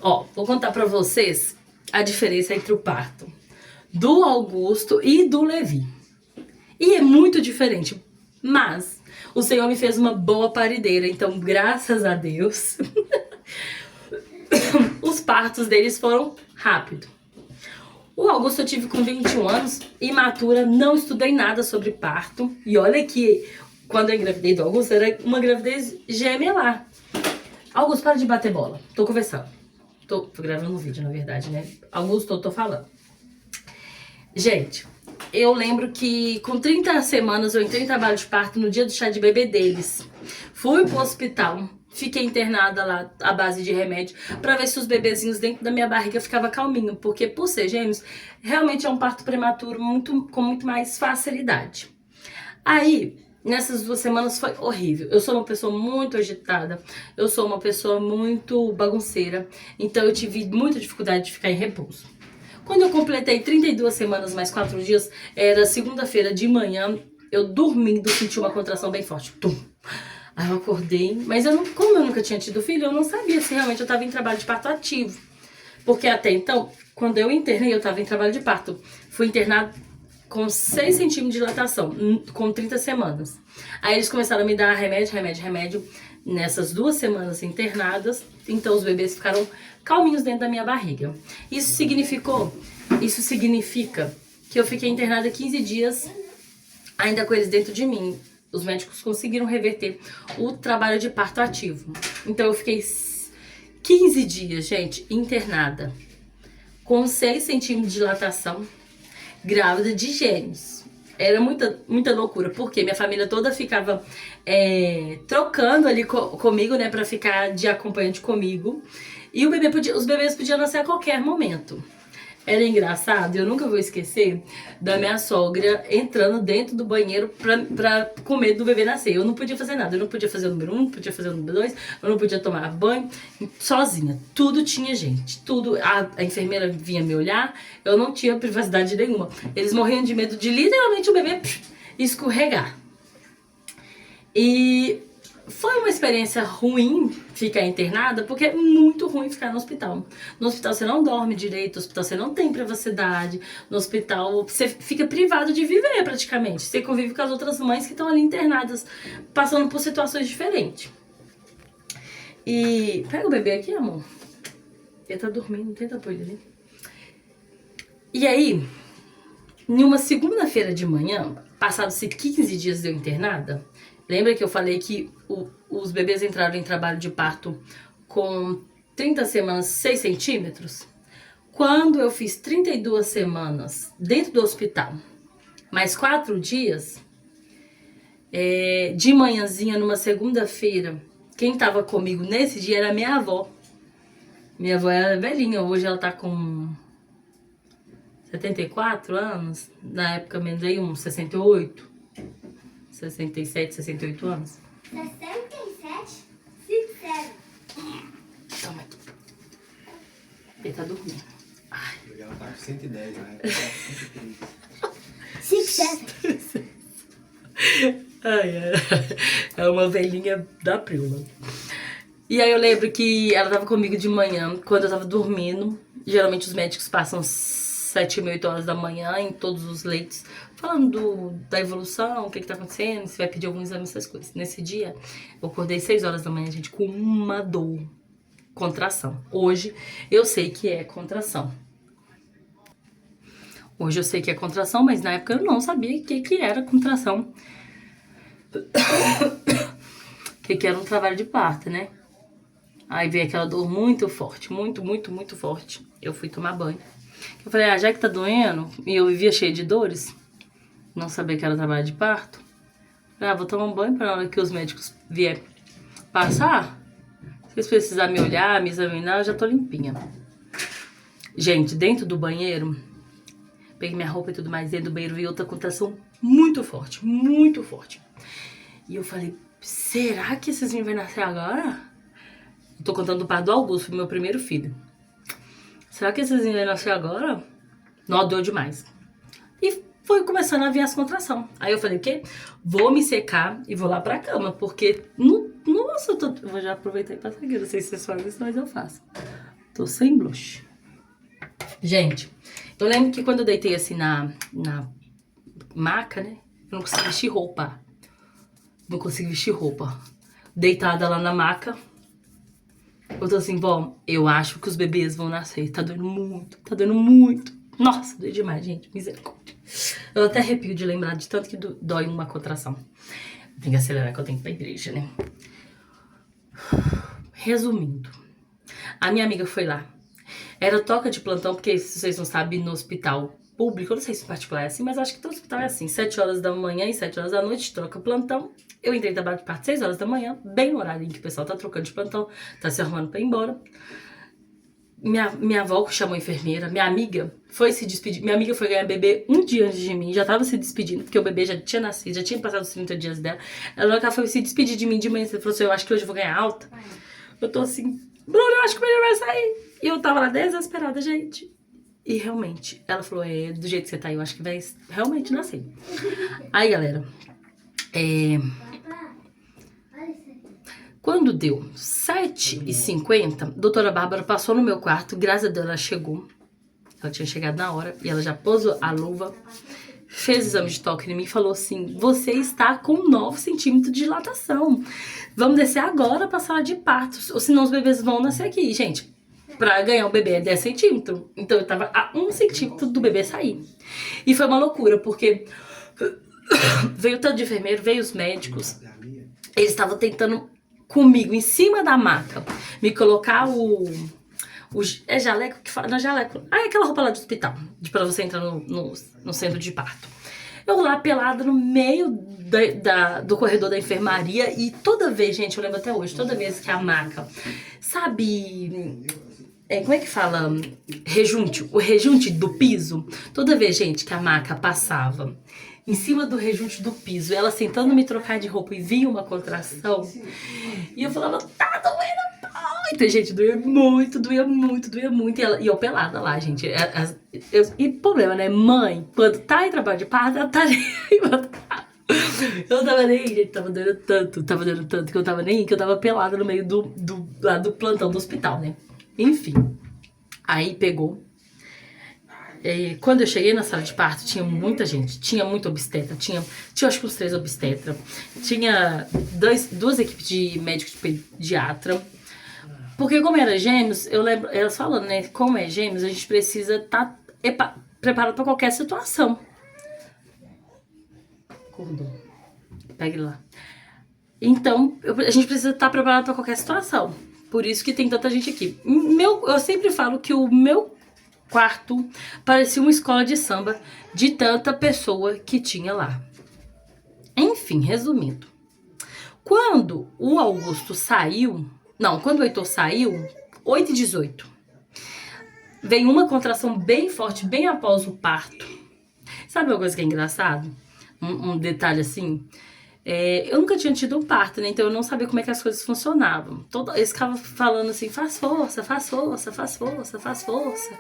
Ó, vou contar pra vocês a diferença entre o parto do Augusto e do Levi. E é muito diferente, mas o Senhor me fez uma boa parideira, então graças a Deus, os partos deles foram rápido. O Augusto eu tive com 21 anos, imatura, não estudei nada sobre parto. E olha que quando eu engravidei do Augusto, era uma gravidez gemelar. Augusto, para de bater bola. Tô conversando. Tô gravando um vídeo, na verdade, né? Augusto, eu tô falando. Gente, eu lembro que com 30 semanas eu entrei em trabalho de parto no dia do chá de bebê deles. Fui pro hospital. Fiquei internada lá à base de remédio pra ver se os bebezinhos dentro da minha barriga ficavam calminho, porque por ser gêmeos, realmente é um parto prematuro com muito mais facilidade. Aí, nessas 2 semanas foi horrível. Eu sou uma pessoa muito agitada, eu sou uma pessoa muito bagunceira, então eu tive muita dificuldade de ficar em repouso. Quando eu completei 32 semanas mais 4 dias, era segunda-feira de manhã, eu dormindo senti uma contração bem forte. Tum! Aí eu acordei, mas como eu nunca tinha tido filho, eu não sabia se realmente eu estava em trabalho de parto ativo. Porque até então, quando eu internei, eu estava em trabalho de parto. Fui internada com 6 centímetros de dilatação, com 30 semanas. Aí eles começaram a me dar remédio, nessas 2 semanas internadas. Então os bebês ficaram calminhos dentro da minha barriga. Isso significa que eu fiquei internada 15 dias ainda com eles dentro de mim. Os médicos conseguiram reverter o trabalho de parto ativo. Então eu fiquei 15 dias, gente, internada, com 6 centímetros de dilatação, grávida de gêmeos. Era muita loucura, porque minha família toda ficava trocando ali comigo, né, pra ficar de acompanhante comigo. E os bebês podiam nascer a qualquer momento. Era engraçado, eu nunca vou esquecer da minha sogra entrando dentro do banheiro pra com medo do bebê nascer. Eu não podia fazer nada, eu não podia fazer o número 1, não podia fazer o número 2, eu não podia tomar banho, sozinha. Tudo tinha gente, tudo. A enfermeira vinha me olhar, eu não tinha privacidade nenhuma. Eles morriam de medo de literalmente o bebê escorregar. E foi uma experiência ruim ficar internada, porque é muito ruim ficar no hospital. No hospital você não dorme direito, no hospital você não tem privacidade, no hospital você fica privado de viver praticamente. Você convive com as outras mães que estão ali internadas, passando por situações diferentes. E pega o bebê aqui, amor. Ele tá dormindo, tenta pôr ele ali. E aí, em uma segunda-feira de manhã, passados-se 15 dias de eu internada, lembra que eu falei que os bebês entraram em trabalho de parto com 30 semanas, 6 centímetros? Quando eu fiz 32 semanas dentro do hospital, mais 4 dias, de manhãzinha, numa segunda-feira, quem tava comigo nesse dia era minha avó. Minha avó era velhinha, hoje ela tá com 74 anos, na época me dei uns 68. 67, 68 anos. 67? 67. Toma aqui. Ele tá dormindo. Ai. Ela tá com 110, né? 67. É uma velhinha da prima. E aí eu lembro que ela tava comigo de manhã, quando eu tava dormindo. Geralmente os médicos passam 7, 8 horas da manhã em todos os leitos, falando da evolução, o que tá acontecendo, se vai pedir algum exame, essas coisas. Nesse dia, eu acordei 6 horas da manhã, gente, com uma dor, contração. Hoje, eu sei que é contração. Hoje eu sei que é contração, mas na época eu não sabia o que era contração. O que era um trabalho de parto, né? Aí veio aquela dor muito forte, muito forte. Eu fui tomar banho. Eu falei, já que tá doendo, e eu vivia cheia de dores, não sabia que era trabalho de parto, falei, vou tomar um banho pra hora que os médicos vierem passar, se eles precisarem me olhar, me examinar, eu já tô limpinha. Gente, dentro do banheiro, peguei minha roupa e tudo mais, dentro do banheiro veio outra contração muito forte. E eu falei, será que esses vão nascer agora? Eu tô contando do parto do Augusto, foi meu primeiro filho. Será que esses vão nascer agora? Não, deu demais. E foi começando a vir as contrações. Aí eu falei, o quê? Vou me secar e vou lá pra cama, porque, nossa, eu vou já aproveitar e passar aqui. Não sei se vocês fazem isso, mas eu faço. Tô sem blush. Gente, eu lembro que quando eu deitei assim na maca, né? Eu não consegui vestir roupa. Não consegui vestir roupa. Deitada lá na maca. Eu tô assim, bom, eu acho que os bebês vão nascer. Tá doendo muito, tá doendo muito. Nossa, doeu demais, gente. Misericórdia. Eu até arrepio de lembrar de tanto que dói uma contração. Tem que acelerar que eu tenho que ir pra igreja, né? Resumindo, a minha amiga foi lá. Era toca de plantão, porque se vocês não sabem, no hospital público, eu não sei se em particular é assim, mas acho que todo hospital é assim. 7 horas da manhã e 7 horas da noite, troca plantão. Eu entrei em trabalho de parto 6 horas da manhã, bem no horário em que o pessoal tá trocando de plantão, tá se arrumando pra ir embora. Minha avó chamou a enfermeira, minha amiga foi se despedir. Minha amiga foi ganhar bebê um dia antes de mim, já tava se despedindo, porque o bebê já tinha nascido, já tinha passado os 30 dias dela. Ela foi se despedir de mim de manhã, ela falou assim, eu acho que hoje eu vou ganhar alta. Eu tô assim, Bruno, eu acho que o bebê vai sair. E eu tava lá desesperada, gente. E realmente, ela falou, do jeito que você tá aí, eu acho que vai realmente nascer. Aí, galera, quando deu 7h50, a doutora Bárbara passou no meu quarto, graças a Deus ela chegou. Ela tinha chegado na hora e ela já pôs a luva, fez o exame de toque em mim e falou assim, você está com 9 centímetros de dilatação. Vamos descer agora pra sala de partos, ou senão os bebês vão nascer aqui. Gente, pra ganhar um bebê é 10 centímetros. Então eu tava a 1 centímetro do bebê sair. E foi uma loucura, porque veio tanto de enfermeiro, veio os médicos. Eles estavam tentando comigo, em cima da maca, me colocar é jaleco que fala? Não, jaleco. Ah, é aquela roupa lá do hospital, pra você entrar no centro de parto. Eu lá pelada no meio do corredor da enfermaria e toda vez, gente, eu lembro até hoje, toda vez que a maca, sabe, como é que fala? Rejunte, o rejunte do piso. Toda vez, gente, que a maca passava em cima do rejunte do piso, ela tentando me trocar de roupa e vinha uma contração, e eu falava, tá doendo muito, gente, doía muito, doía muito, doía muito, e eu pelada lá, gente, e problema, né, mãe, quando tá em trabalho de parto, ela tá eu tava nem, gente, tava doendo tanto, que eu tava nem, que eu tava pelada no meio lá do plantão do hospital, né, enfim, aí pegou. Quando eu cheguei na sala de parto, tinha muita gente, tinha muito obstetra, tinha acho que uns 3 obstetras, tinha 2 equipes de médicos de pediatra, porque como era gêmeos, eu lembro, elas falando, né, como é gêmeos, a gente precisa estar preparado para qualquer situação. Acordou, pega ele lá. Então, a gente precisa estar preparado para qualquer situação, por isso que tem tanta gente aqui. Eu sempre falo que o meu quarto parecia uma escola de samba de tanta pessoa que tinha lá. Enfim, resumindo. Quando o Augusto saiu, quando o Heitor saiu, 8h18, veio uma contração bem forte, bem após o parto. Sabe uma coisa que é engraçado? Um detalhe assim, eu nunca tinha tido um parto, né? Então eu não sabia como é que as coisas funcionavam. Eles ficavam falando assim, faz força, faz força, faz força, faz força.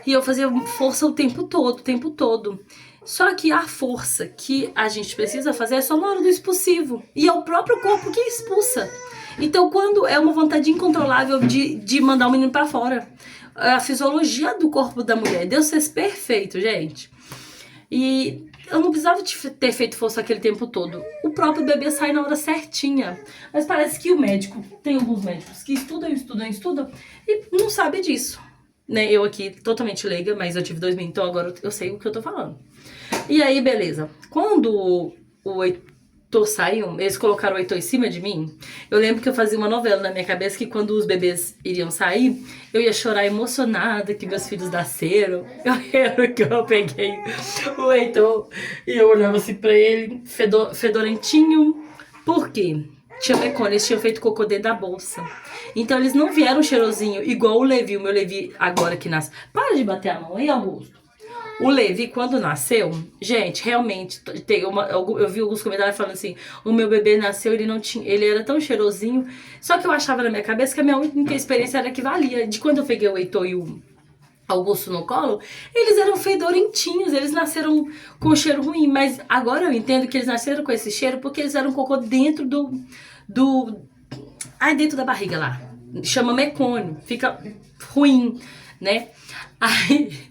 E eu fazia força o tempo todo. Só que a força que a gente precisa fazer é só na hora do expulsivo. E é o próprio corpo que expulsa. Então quando é uma vontade incontrolável de mandar o menino pra fora. A fisiologia do corpo da mulher. Deus fez perfeito, gente. E eu não precisava ter feito força aquele tempo todo. O próprio bebê sai na hora certinha. Mas parece que o médico, tem alguns médicos que estudam e não sabem disso. Né? Eu aqui, totalmente leiga, mas eu tive 2 meninos, então agora eu sei o que eu tô falando. E aí, beleza. Quando o Heitor saiu, eles colocaram o Heitor em cima de mim, eu lembro que eu fazia uma novela na minha cabeça que quando os bebês iriam sair, eu ia chorar emocionada que meus filhos nasceram. Eu peguei o Heitor e eu olhava assim pra ele, fedorentinho. Por quê? Eles tinham feito cocô dentro da bolsa. Então eles não vieram cheirosinho, igual o meu Levi agora que nasce. Para de bater a mão, hein, Augusto? O Levi, quando nasceu, gente, realmente, eu vi alguns comentários falando assim, o meu bebê nasceu, ele era tão cheirosinho, só que eu achava na minha cabeça que a minha única experiência era que valia. De quando eu peguei o Heitor e o Augusto no colo, eles eram fedorentinhos, eles nasceram com cheiro ruim, mas agora eu entendo que eles nasceram com esse cheiro porque eles eram cocô dentro dentro da barriga lá. chama mecônio, fica ruim, né? Aí,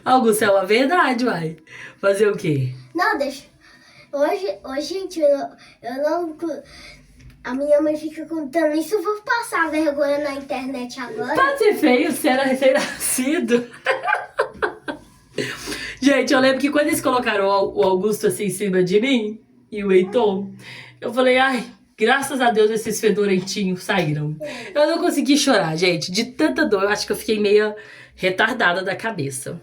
Augusto, é uma verdade, vai. Fazer o quê? Não, deixa. Hoje, gente, eu não. A minha mãe fica contando isso, eu vou passar vergonha na internet agora. Pode ser feio, você era recém-nascido. Gente, eu lembro que quando eles colocaram o Augusto assim em cima de mim, e o Heitor, eu falei, ai, graças a Deus esses fedorentinhos saíram. Eu não consegui chorar, gente, de tanta dor. Eu acho que eu fiquei meio retardada da cabeça.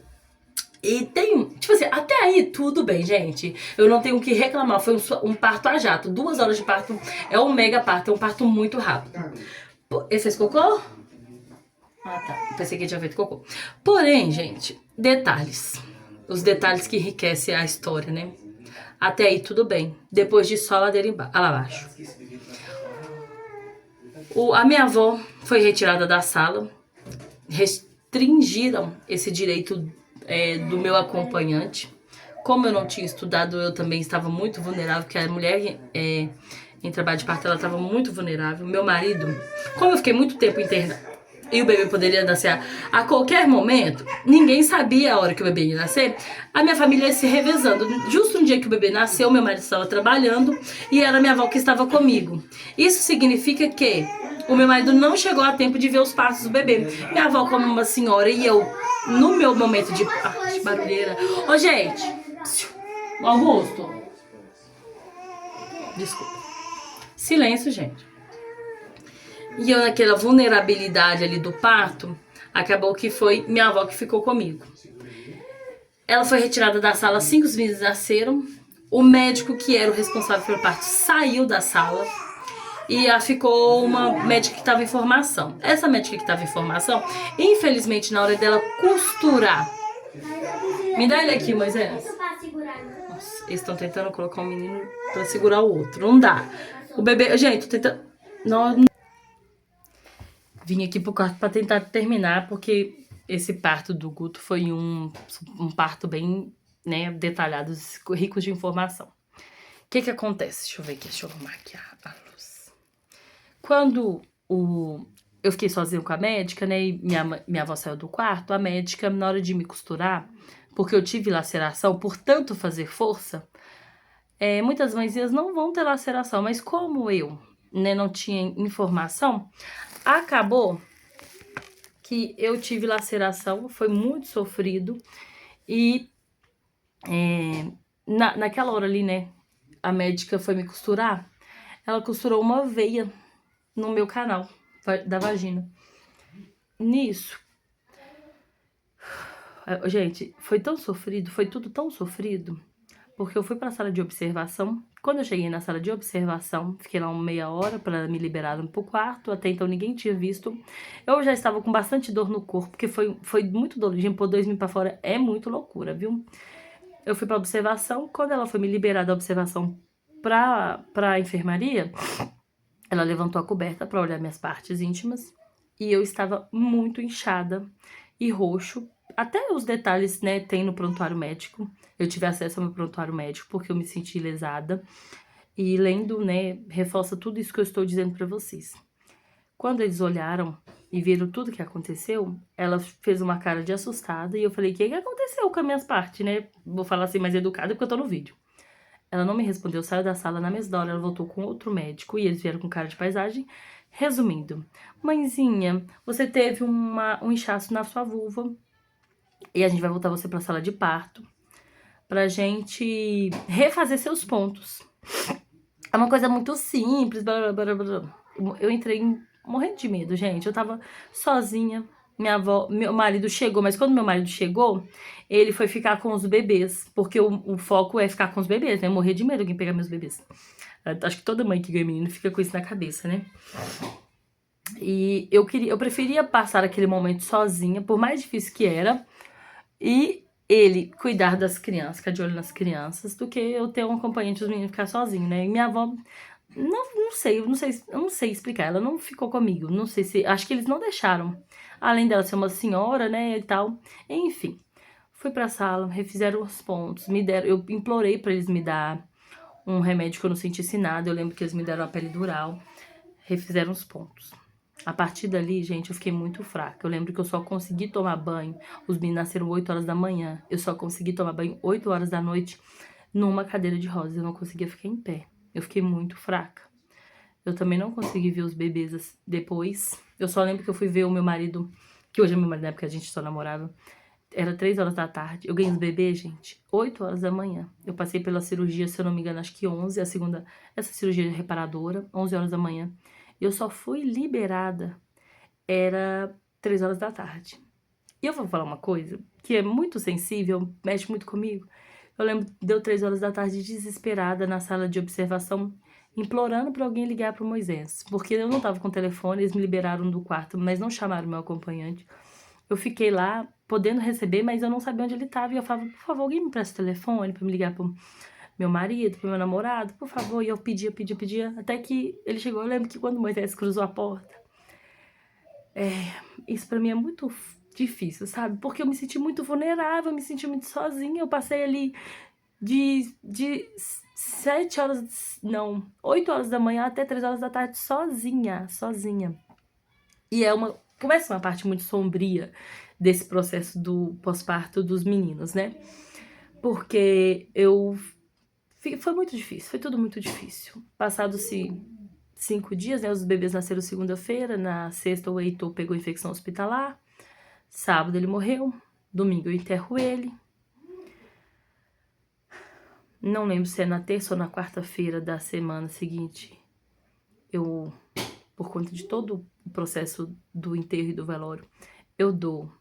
E tem, tipo assim, até aí tudo bem, gente. Eu não tenho o que reclamar. Foi um parto a jato. 2 horas de parto é um mega parto, é um parto muito rápido. Esse é cocô? Ah, tá. Pensei que tinha feito cocô. Porém, gente, detalhes. Os detalhes que enriquecem a história, né? Até aí tudo bem. Depois de só ladeira abaixo. A minha avó foi retirada da sala. Restringiram esse direito do meu acompanhante. Como eu não tinha estudado, eu também estava muito vulnerável, porque a mulher em trabalho de parto, ela estava muito vulnerável. Meu marido, como eu fiquei muito tempo internada, e o bebê poderia nascer a qualquer momento, ninguém sabia a hora que o bebê ia nascer, a minha família ia se revezando. Justo no dia que o bebê nasceu, meu marido estava trabalhando e era minha avó que estava comigo. Isso significa que o meu marido não chegou a tempo de ver os passos do bebê. Minha avó como uma senhora e eu, no meu momento de barulheira... Ô, gente! Augusto! Desculpa. Silêncio, gente. E eu naquela vulnerabilidade ali do parto, acabou que foi minha avó que ficou comigo. Ela foi retirada da sala assim que os meninos nasceram. O médico que era o responsável pelo parto saiu da sala. E ficou uma médica que estava em formação. Essa médica que estava em formação, infelizmente, na hora dela costurar... Me dá ele aqui, Moisés. Nossa, eles estão tentando colocar um menino pra segurar o outro. Não dá. O bebê... Gente, tô tentando... Não... Vim aqui pro quarto pra tentar terminar, porque esse parto do Guto foi um parto bem, né, detalhado, rico de informação. O que acontece? Deixa eu ver aqui, deixa eu arrumar aqui a luz. Quando eu fiquei sozinha com a médica, né, e minha avó saiu do quarto, a médica, na hora de me costurar, porque eu tive laceração, por tanto fazer força, muitas mãezinhas não vão ter laceração, mas como eu, né, não tinha informação, acabou que eu tive laceração, foi muito sofrido e naquela hora ali, né, a médica foi me costurar, ela costurou uma veia no meu canal da vagina. Nisso, gente, foi tão sofrido, foi tudo tão sofrido, porque eu fui pra sala de observação. Quando eu cheguei na sala de observação, fiquei lá uma meia hora pra me liberarem pro quarto, até então ninguém tinha visto. Eu já estava com bastante dor no corpo, porque foi muito dolorido, pôr 2 mil pra fora é muito loucura, viu? Eu fui pra observação, quando ela foi me liberar da observação pra enfermaria, ela levantou a coberta pra olhar minhas partes íntimas, e eu estava muito inchada e roxo. Até os detalhes, né, tem no prontuário médico. Eu tive acesso ao meu prontuário médico porque eu me senti lesada. E lendo, né, reforça tudo isso que eu estou dizendo pra vocês. Quando eles olharam e viram tudo que aconteceu, ela fez uma cara de assustada. E eu falei, o que aconteceu com as minhas partes, né? Vou falar assim mais educada porque eu tô no vídeo. Ela não me respondeu, saiu da sala na mesma hora. Ela voltou com outro médico e eles vieram com cara de paisagem. Resumindo, mãezinha, você teve um inchaço na sua vulva. E a gente vai voltar você pra sala de parto pra gente refazer seus pontos. É uma coisa muito simples, blá, blá, blá, blá. Eu entrei morrendo de medo, gente. Eu tava sozinha, meu marido chegou, mas quando meu marido chegou, ele foi ficar com os bebês, porque o foco é ficar com os bebês, né? Eu morria de medo de alguém pegar meus bebês. Acho que toda mãe que ganha menino fica com isso na cabeça, né? E eu preferia passar aquele momento sozinha, por mais difícil que era, e ele cuidar das crianças, ficar de olho nas crianças, do que eu ter um acompanhante dos meninos ficar sozinho, né? E minha avó, eu não sei explicar, ela não ficou comigo, não sei se, acho que eles não deixaram, além dela ser uma senhora, né, e tal, enfim. Fui pra sala, refizeram os pontos, eu implorei pra eles me dar um remédio que eu não sentisse nada, eu lembro que eles me deram a peridural. refizeram os pontos. A partir dali, gente, eu fiquei muito fraca. Eu lembro que eu só consegui tomar banho. Os meninos nasceram 8 horas da manhã. Eu só consegui tomar banho 8 horas da noite numa cadeira de rodas. Eu não conseguia ficar em pé. Eu fiquei muito fraca. Eu também não consegui ver os bebês depois. Eu só lembro que eu fui ver o meu marido, que hoje é meu marido, na época a gente só namorava. Era 3 horas da tarde. Eu ganhei os bebês, gente, 8 horas da manhã. Eu passei pela cirurgia, se eu não me engano, acho que 11. A segunda, essa cirurgia reparadora, 11 horas da manhã. Eu só fui liberada, era 3 horas da tarde. E eu vou falar uma coisa que é muito sensível, mexe muito comigo. Eu lembro, deu 3 horas da tarde, desesperada, na sala de observação, implorando para alguém ligar para o Moisés. Porque eu não tava com o telefone, eles me liberaram do quarto, mas não chamaram meu acompanhante. Eu fiquei lá, podendo receber, mas eu não sabia onde ele tava. E eu falava, por favor, alguém me presta o telefone para me ligar pro meu marido, pro meu namorado, por favor. E eu pedia, até que ele chegou. Eu lembro que quando o Moisés cruzou a porta, isso pra mim é muito difícil, sabe? Porque eu me senti muito vulnerável, eu me senti muito sozinha. Eu passei ali de 7 horas, não, 8 horas da manhã até 3 horas da tarde sozinha. E começa uma parte muito sombria desse processo do pós-parto dos meninos, né? Porque foi muito difícil, foi tudo muito difícil. Passados-se 5 dias, né? Os bebês nasceram segunda-feira, na sexta o Heitor pegou infecção hospitalar, sábado ele morreu, domingo eu enterro ele. Não lembro se é na terça ou na quarta-feira da semana seguinte, por conta de todo o processo do enterro e do velório, eu dou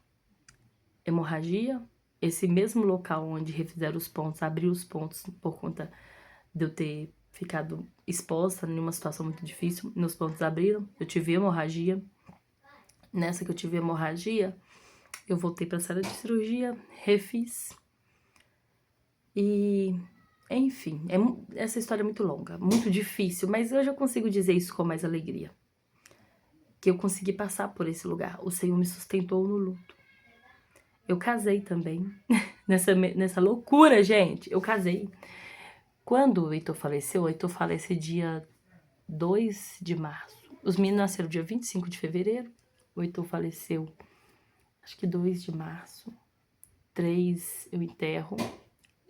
hemorragia. Esse mesmo local onde refizeram os pontos, abriu os pontos por conta de eu ter ficado exposta em uma situação muito difícil. Meus pontos abriram, eu tive hemorragia. Nessa que eu tive hemorragia, eu voltei para a sala de cirurgia, refiz. E, enfim, essa história é muito longa, muito difícil, mas hoje eu consigo dizer isso com mais alegria. Que eu consegui passar por esse lugar. O Senhor me sustentou no luto. Eu casei também. nessa loucura, gente. Eu casei. Quando o Heitor faleceu dia 2 de março. Os meninos nasceram dia 25 de fevereiro. O Heitor faleceu, acho que 2 de março. 3 eu enterro.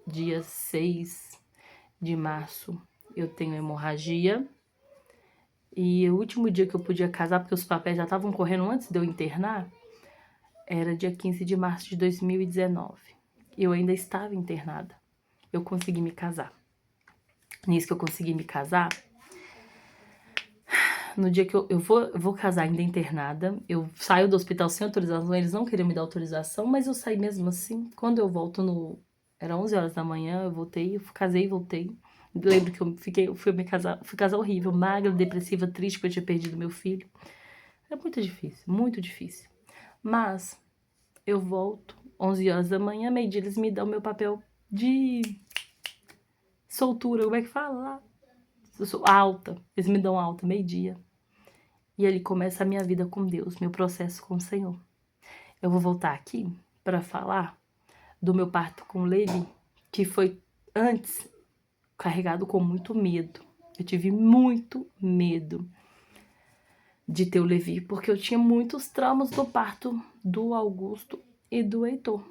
Dia 6 de março eu tenho hemorragia. E o último dia que eu podia casar, porque os papéis já estavam correndo antes de eu internar, era dia 15 de março de 2019. Eu ainda estava internada. Eu consegui me casar. Nisso que eu consegui me casar, no dia que eu vou casar ainda internada, eu saio do hospital sem autorização, eles não queriam me dar autorização, mas eu saí mesmo assim. Quando eu volto era 11 horas da manhã, eu voltei, eu casei e voltei. Lembro que eu fui casar horrível, magra, depressiva, triste, porque eu tinha perdido meu filho. Era muito difícil, muito difícil. Mas eu volto, 11 horas da manhã, meio-dia, eles me dão meu papel de soltura, como é que fala? Eu sou alta, eles me dão alta, meio-dia. E ali começa a minha vida com Deus, meu processo com o Senhor. Eu vou voltar aqui para falar do meu parto com o Levi, que foi antes carregado com muito medo. Eu tive muito medo de ter o Levi, porque eu tinha muitos traumas do parto do Augusto e do Heitor.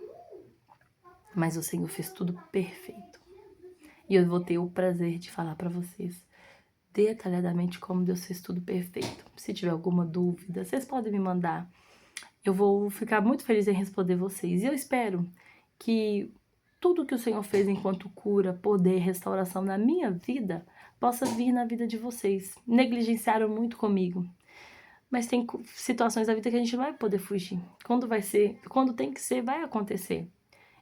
Mas o Senhor fez tudo perfeito. E eu vou ter o prazer de falar para vocês detalhadamente como Deus fez tudo perfeito. Se tiver alguma dúvida, vocês podem me mandar. Eu vou ficar muito feliz em responder vocês. E eu espero que tudo que o Senhor fez enquanto cura, poder, restauração na minha vida, possa vir na vida de vocês. Negligenciaram muito comigo. Mas tem situações da vida que a gente não vai poder fugir. Quando tem que ser, vai acontecer.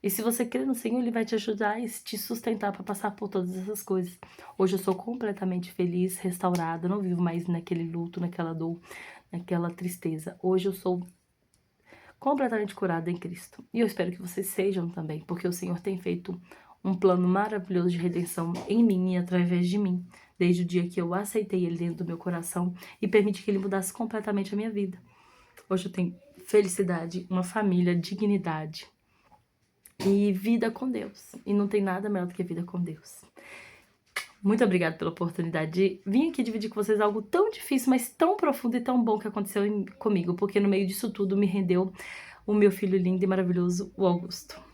E se você crer no Senhor, Ele vai te ajudar e te sustentar para passar por todas essas coisas. Hoje eu sou completamente feliz, restaurada, não vivo mais naquele luto, naquela dor, naquela tristeza. Hoje eu sou completamente curada em Cristo. E eu espero que vocês sejam também, porque o Senhor tem feito um plano maravilhoso de redenção em mim e através de mim, desde o dia que eu aceitei Ele dentro do meu coração e permiti que Ele mudasse completamente a minha vida. Hoje eu tenho felicidade, uma família, dignidade e vida com Deus. E não tem nada melhor do que vida com Deus. Muito obrigada pela oportunidade de vir aqui dividir com vocês algo tão difícil, mas tão profundo e tão bom que aconteceu comigo, porque no meio disso tudo me rendeu o meu filho lindo e maravilhoso, o Augusto.